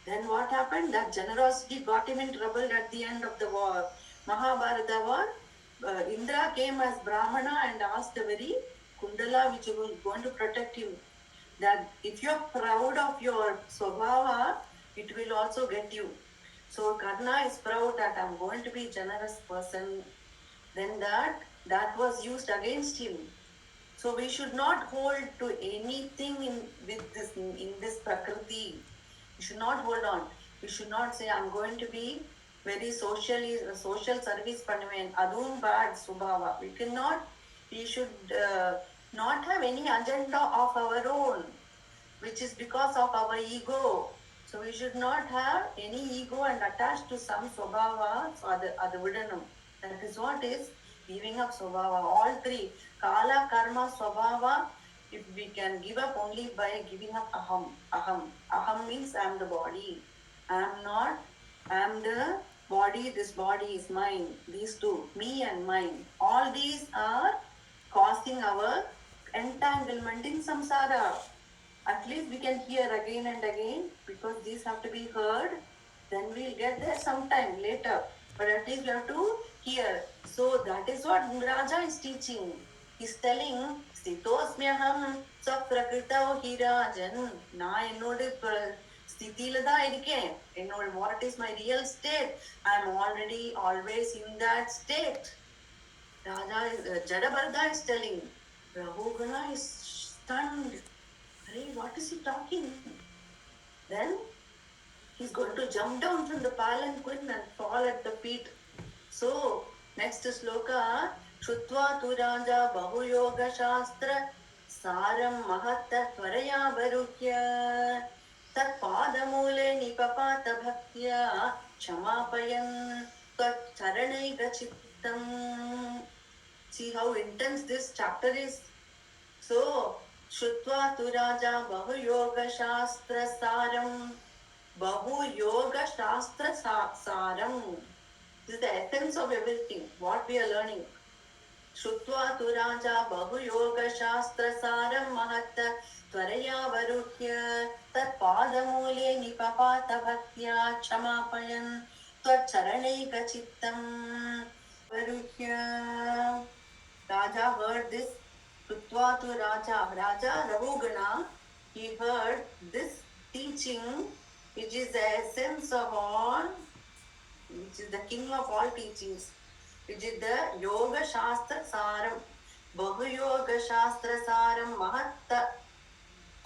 Then what happened? That generosity got him in trouble at the end of the war. Mahabharata war. Indra came as Brahmana and asked a very kundala which was going to protect him. That if you're proud of your svabhava, it will also get you. So Karna is proud that I'm going to be a generous person. Then that was used against him. So we should not hold to anything in this prakriti. We should not hold on. We should not say I'm going to be very social service பண்ணுவேன். அதுவும் bad subhava. We should not have any agenda of our own, which is because of our ego. So we should not have any ego and attach to some svabhava. So adu vidanam. That is what is giving up svabhava. All three, kala, karma, svabhava, if we can give up only by giving up aham. Aham means I am the body. I am not. I am the body. This body is mine. These two, me and mine. All these are causing our entanglement in samsara. At least we can hear again and again, because these have to be heard. Then we'll get there sometime later. But at least we have to hear. So that is what Raja is teaching. He's telling, Sthitosmyaham saprakrito hirajan. Na ennodu sthitila da irukken. Ennodu what is my real state? I am already always in that state. Jada Bharatha is telling. Rahugana is stunned. What is he talking? Then he's going to jump down from the palanquin and fall at the feet. So, next sloka, Shrutva tu Raja Bahu Yoga Shastra Saram Mahatta Tvaraya Barukya Tat Padamule Nipapata Bhaktya Chamapayan Tat Charanai Gachittam. See how intense this chapter is. So, Shrutva tu Raja Bahu Yoga Shastra Saram. Bahu Yoga Shastra Saram. This is the essence of everything, what we are learning. Shrutva tu Raja Bahu Yoga Shastra Saram Mahatta Tvaraya Varukya Tat Padamule Nipapata Bhaktya Chamapayan Tvat Charanai Gachittam Varukya. Raja heard this. Shrutva tu Raja Rahugana, he heard this teaching, which is the essence of all, which is the king of all teachings, which is the Yoga Shastra Saram, Bahu Yoga Shastra Saram Mahatta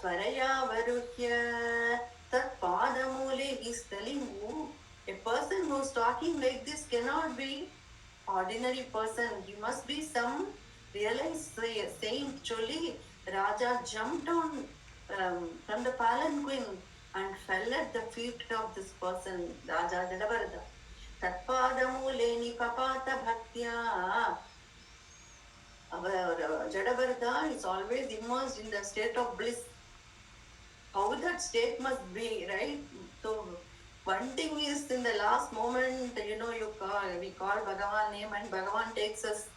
Tvaraya Varukya Tat Padamule. He is telling you, a person who is talking like this cannot be ordinary person. He must be some realized saint. Choli Raja jumped down from the palanquin and fell at the feet of this person, Raja Jada Bharatha. Tatpadamule nipapata bhaktya. Our Jada Bharatha is always immersed in the state of bliss. How that state must be, right? So one thing is, in the last moment, we call Bhagavan name and Bhagavan takes us.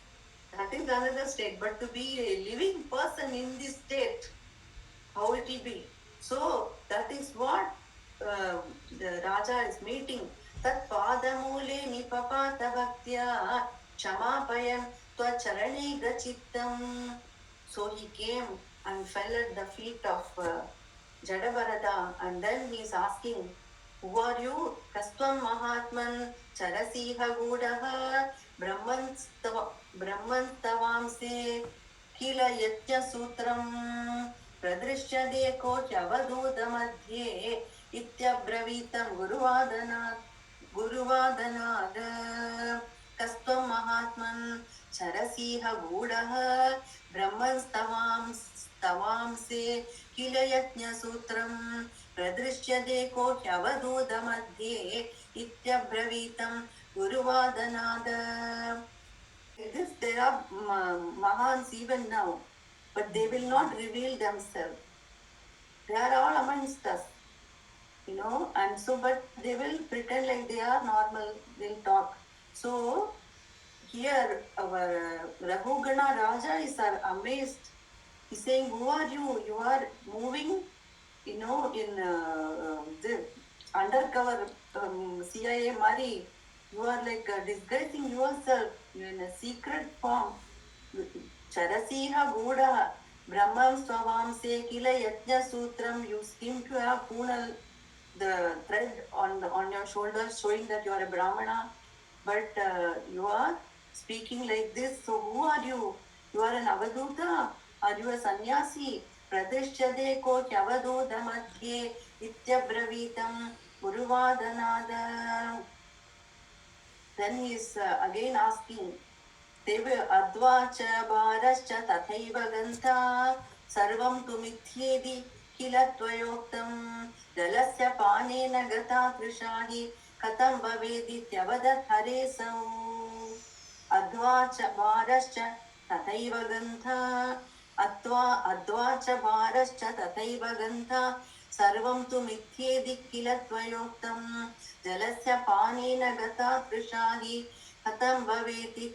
That is another state. But to be a living person in this state, how it will be? So that is what the Raja is meeting. Tat padamule nipapata bhaktya chamapayan tvat charanai gachittam. So he came and fell at the feet of Jada Bharatha, and then he is asking, who are you? Kastvam Mahatman Charasiha Gudaha Brahman Tavamse kill यज्ञसूत्रं प्रदृश्यते कोट्यवधूतमध्ये इत्यब्रवीतं गुरुवादनाद कस्त्वं महात्मन् चरसीह गूढः ब्रह्मस्तवांसे kill यज्ञसूत्रं प्रदृश्यते कोट्यवधूतमध्ये इत्यब्रवीतं गुरुवादनाद. This there are mahāns even now, but they will not reveal themselves. They are all amongst us, and so, but they will pretend like they are normal, they'll talk. So, here our Rahugana Raja is amazed. He's saying, who are you? You are moving, in the undercover CIA Mari. You are like disguising yourself. You are in a secret form. Charasiha Buddha, Brahmam Swavamse Kila Yajna Sutram. You seem to have punal the thread on your shoulders, showing that you are a Brahmana, but you are speaking like this. So who are you? You are an Avaduta? Are you a sannyasi? Pradishyade kotyavaduta madhye ityabhravitam guruvadanada. Then he is again asking, Deva advacha bharascha tathaiva gantha sarvam tu mithyedi kila tvayoktam jalasya panena gata krishahi katam bhavedi tyavadat haresau. Advacha bharascha tathaiva gantha advacha bharascha tathaiva gantha sarvam tu mithyedi kila tvayoktam jalasya panena gata krishahi katam bhavedi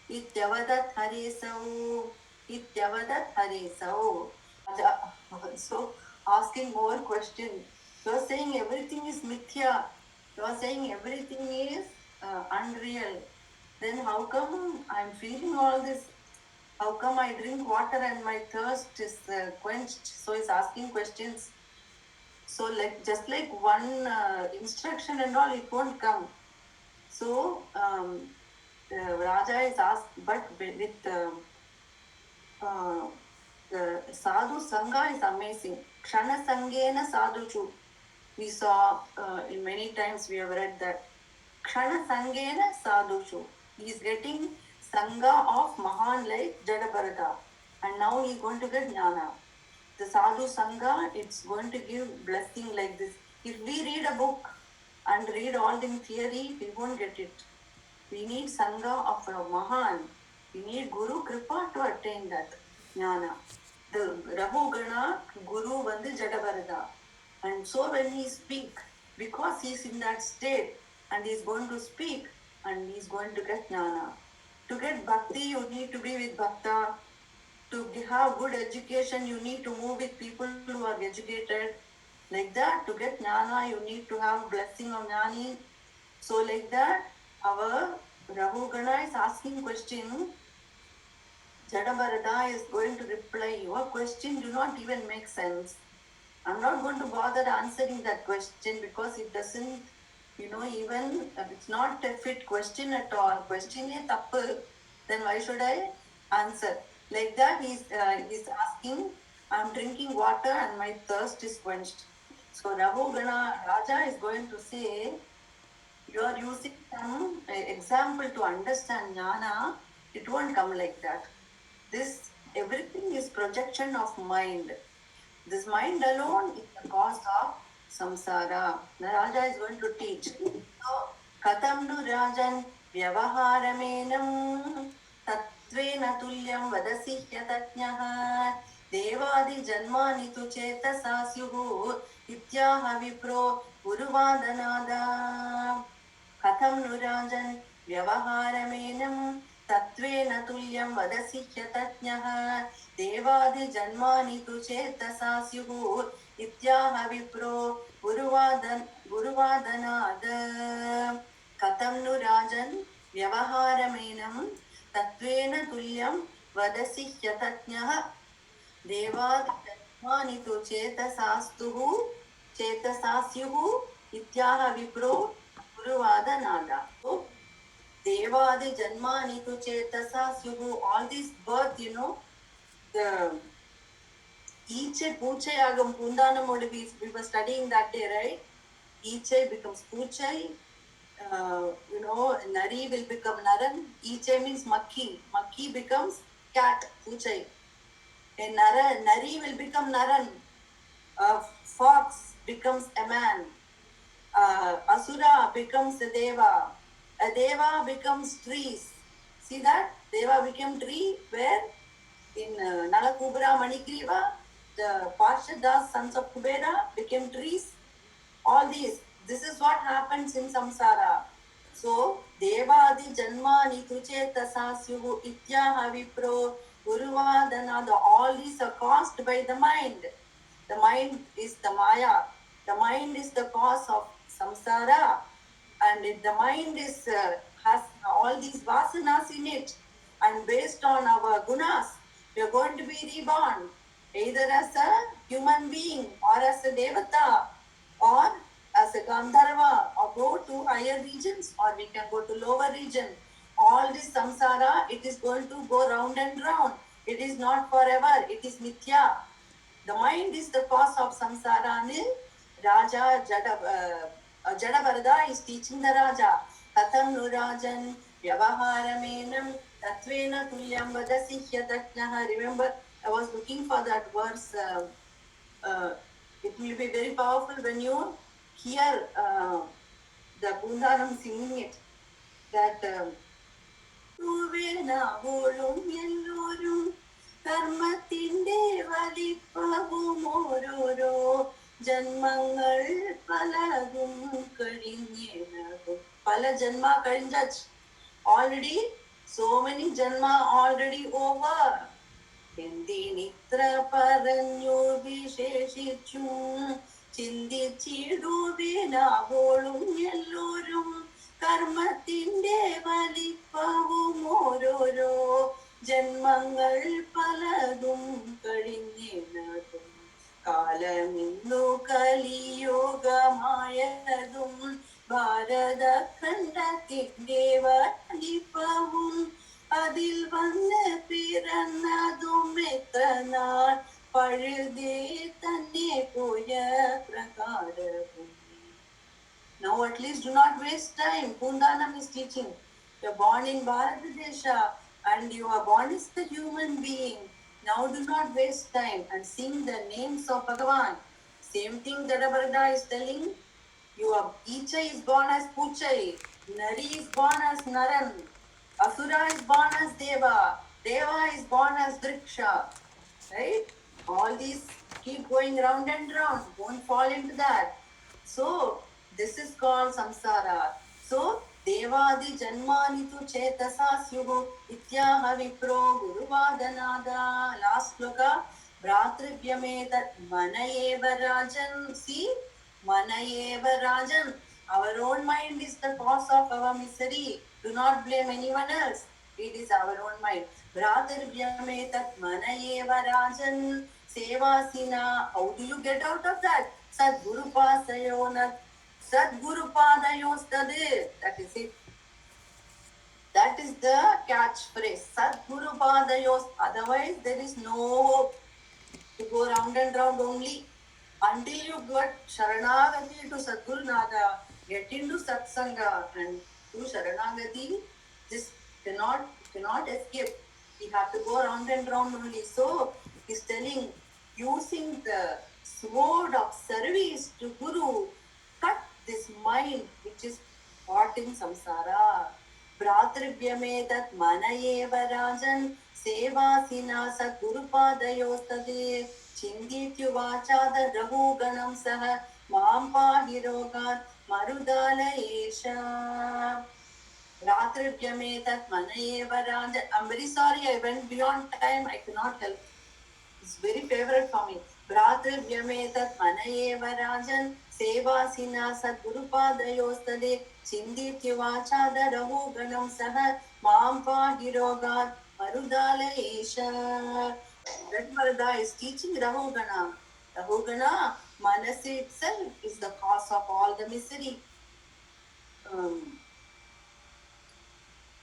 ityavadat haresau. So asking more questions. You are saying everything is mithya. You are saying everything is unreal. Then how come I am feeling all this? How come I drink water and my thirst is quenched? So he's asking questions. So like just like one instruction and all, it won't come. So Raja is asked, but with the sadhu sangha is amazing. Kshana sangena sadhuchu. We saw in many times we have read that Kshana sangena sadhuchu. He is getting sangha of Mahan like Jada Bharatha, and now he is going to get jnana. The sadhu sangha, it's going to give blessing like this. If we read a book and read all in theory, we won't get it. We need sangha of a Mahan. We need Guru Kripa to attain that jnana. The Rahugana Guru Vandu Jada Bharatha. And so when he speaks, because he is in that state and he is going to speak and he is going to get jnana. To get bhakti, you need to be with bhakta. To have good education, you need to move with people who are educated. Like that, to get jnana, you need to have blessing of jnani. So like that, our Rahugana is asking question. Jada Bharatha is going to reply, your question do not even make sense. I'm not going to bother answering that question because it doesn't, even it's not a fit question at all. Question is tappu, then why should I answer? Like that, he's asking, I'm drinking water and my thirst is quenched. So Rahugana Raja is going to say, you are using some example to understand jnana, it won't come like that. This, everything is projection of mind. This mind alone is the cause of samsara. The Raja is going to teach. So, katam nu rajan vyavaharamenam tatvena tulyam vadasi hyatatnyaha devadi janmani tu chetasasyuhu ityaha vipro guruvadanada. Katham nu rajan vyavaharamenam tatvena tulyam vadasi hyatatnyaha devadi janmani tu chetasasyuhu ityaha vipro guruvadanada. Katham nu rajan vyavaharamenam tatvena tulyam vadasi hyatatnyaha devadi janmani tu chetasasyuhu ityaha vipro guruvadanada. Devadi janmani tu chetasasyuhu, all this birth, the Iche Puchayagam Pundanam, we were studying that day, right? Iche becomes Puchay, Nari will become Naran. Iche means Makki. Makki becomes cat, Puchay. A Nari will become Naran. A fox becomes a man. Asura becomes a Deva. A Deva becomes trees. See that? Deva became tree where in Nalakubra Manikriva, the Parshadas, sons of Kubera, became trees. All these. This is what happens in samsara. So, Devadi Janmani Tuchetasa Syuhu Ityaha Vipro Guruvadana, all these are caused by the mind. The mind is the Maya. The mind is the cause of samsara. And if the mind has all these vasanas in it, and based on our gunas, we are going to be reborn, either as a human being, or as a devata, or as a gandharva, or go to higher regions, or we can go to lower region. All this samsara, it is going to go round and round. It is not forever. It is mithya. The mind is the cause of samsara. Raja Jada Bharatha is teaching the Raja. Katham nu Rajan Vyavaharamenam Tatvena Tulyam Vadasi Hyataknaha. Remember, I was looking for that verse. It will be very powerful when you hear the Bundaram singing it. That Tuvena Volum Yellorum Karmatinde Valipavum Ororo Janmangal Palagum Kadinyenagum. Pala Janma Kadinjach. Already, so many Janma already over. Nitra Paranyo Viśeśichum Chindichidu Vina Volum Yellorum Karmatinde Valipavum Ororo Janmangal Palagum Kadinyenagum. Kalamindu Kaliyogamayadum Bharata Khandatin Devadipavum Adil Vanna Pirannadum Metanar Parude Tanne Poya Prakarabhumi. Now at least do not waste time. Pundanam is teaching. You are born in Bharatadesha and you are born as a human being. Now do not waste time and sing the names of Bhagavan. Same thing Jada Bharatha is telling. Icha is born as Puchai. Nari is born as Naran. Asura is born as Deva. Deva is born as Driksha. Right? All these keep going round and round. Don't fall into that. So, this is called samsara. So, Devadi Janmani tu Chetasa Syuhu Ityaha Vipro Guruvadanada. Last sloka. Bhratribhyametat Manayeva Rajan. See? Manayeva Rajan. Our own mind is the cause of our misery. Do not blame anyone else. It is our own mind. Bhratribhyametat Manayeva Rajan. Sevasina. How do you get out of that? Sadguru Pasayonat. Sadguru Padayostade. That is it. That is the catchphrase. Sadguru Padayos. Otherwise, there is no hope. To go round and round only. Until you got Sharanagati to Sadguru Nada, get into Satsanga and to Sharanagati, this cannot escape. We have to go round and round only. So, he's telling, using the sword of service to Guru, cut this mind which is caught in samsara. Bhratribhyametat manayeva rajan sevasina sadgurupadayostade chindityuvachada rahuganam saha mam pahirogat marudalayesha. Bhratribhyametat manayeva rajan. I'm very sorry, I went beyond time. I cannot help. It's very favorite for me. Bhratribhyametat manayeva rajan sevasina sadgurupadayostade chindityuvachada rahuganam saha mam pahirogat marudalayesha. Jada Bharatha is teaching Rahugana. Rahugana, Manasi itself is the cause of all the misery.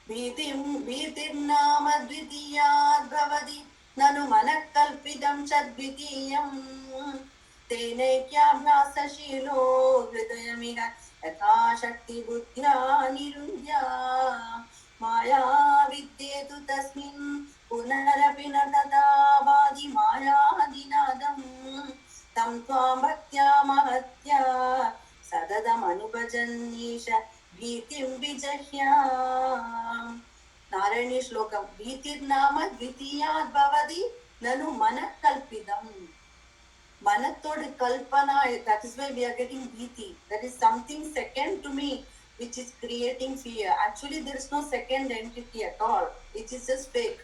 Vitirnama dvitīya bhavati nanu manakkalpidam chadvitīyam tenaikyabhyasashilo hridayamiha yatha shakti buddhya nirundhya maya vidyetu tasmin punarapi na tata vadi maya dinadam tam tvam bhaktya mahatya sadadam anubhajannisha bhitim vijahya. Nārāyaṇīya shlokam. Bhitirnama dvitīyād bhavati nanu manakkalpidam. Manathodu kalpana, that is why we are getting bhiti. That is something second to me which is creating fear. Actually, there is no second entity at all. It is just fake.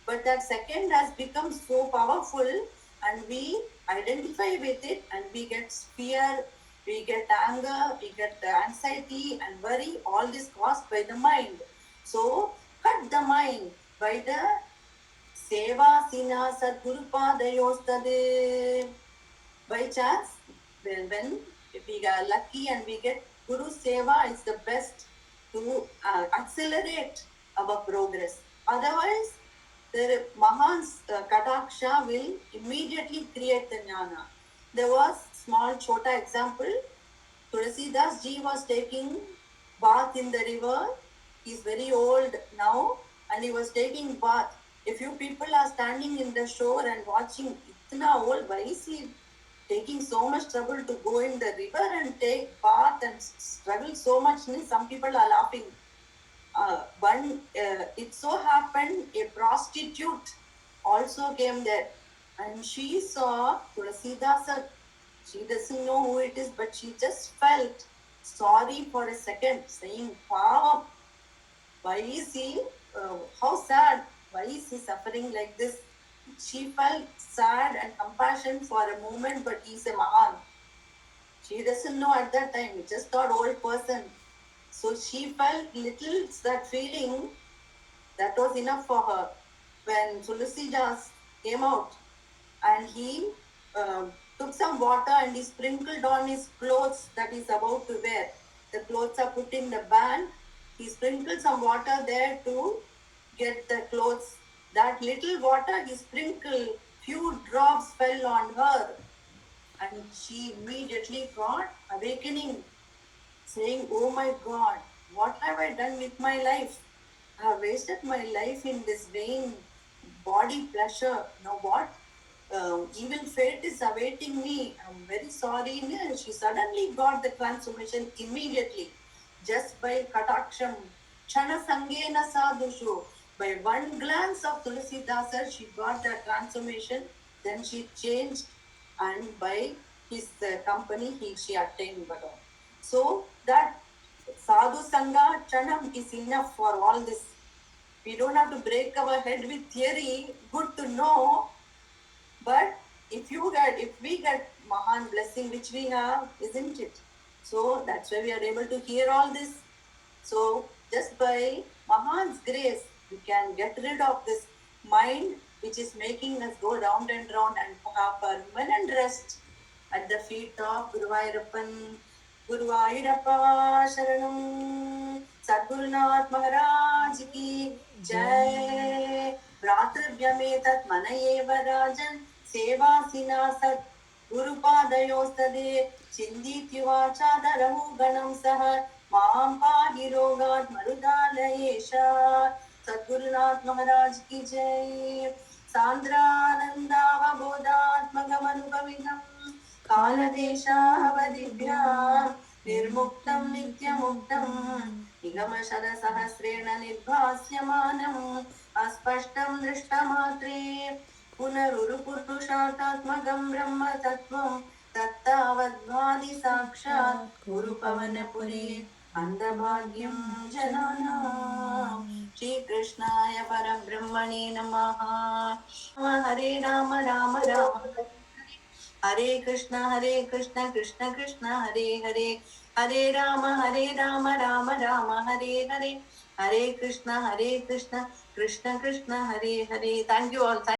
But that second has become so powerful and we identify with it and we get fear, we get anger, we get anxiety and worry, all this caused by the mind. So, cut the mind by the sevasina sadgurupādayostade. By chance, when if we are lucky and we get Guru Seva, it's the best to accelerate our progress. Otherwise, the Mahan's Kataksha will immediately create the jnana. There was small chota example. Tulsidas ji was taking bath in the river. He's very old now and he was taking bath. If you people are standing in the shore and watching, itna old, why is he taking so much trouble to go in the river and take bath and struggle so much? Some people are laughing. It so happened a prostitute also came there and she saw Tulsidasa. She doesn't know who it is, but she just felt sorry for a second, saying, "Wow, why is he? How sad? Why is he suffering like this?" She felt sad and compassion for a moment, but he's a Mahan. She doesn't know at that time, just thought old person. So she felt little that feeling, that was enough for her. When Tulsidas came out and he took some water and he sprinkled on his clothes that he's about to wear. The clothes are put in the band. He sprinkled some water there to get the clothes. That little water he sprinkled, few drops fell on her and she immediately got awakening, saying, "Oh my God, what have I done with my life? I have wasted my life in this vain body pleasure. Now what? Evil fate is awaiting me. I'm very sorry." She suddenly got the transformation immediately, just by kataksham, chana sangena sadhushu. By one glance of Tulsidasa, she got the transformation. Then she changed, and by his company, she attained Bhagavan. So that sadhu sangha chanam is enough for all this. We don't have to break our head with theory. Good to know. But if we get Mahan blessing, which we have, isn't it? So that's why we are able to hear all this. So just by Mahan's grace, we can get rid of this mind which is making us go round and round and have permanent rest at the feet of Guruvayoorappa Sharanam. Sadgurunath Maharaj ki Jai. Bhratrvyame manayeva rajan sevasina sat Gurupādayostade Chindityuvāchādarahu ganam saha Maam pahi rogat marudalayesha. Sadgurunath Maharaj ki Jai. Sandranandavabodatmagamanubhavinam Kaladeshavadibhyam Nirmuktam nityamuktam Nigamashara sahasrena nirbhasyamanam Aspashtam drishtamatre Punarurupurushatatmagam brahma tattvam Tattavadvadi sakshat Guru pavanapuri Andabhagyam jananam. Shri Krishnaya Param Brahmane Namaha. Hare Rama Rama Rama Hare Krishna Krishna Krishna Hare Hare Hare Rama Rama Rama Hare Hare Hare Krishna Krishna Krishna Hare Hare. Thank you all.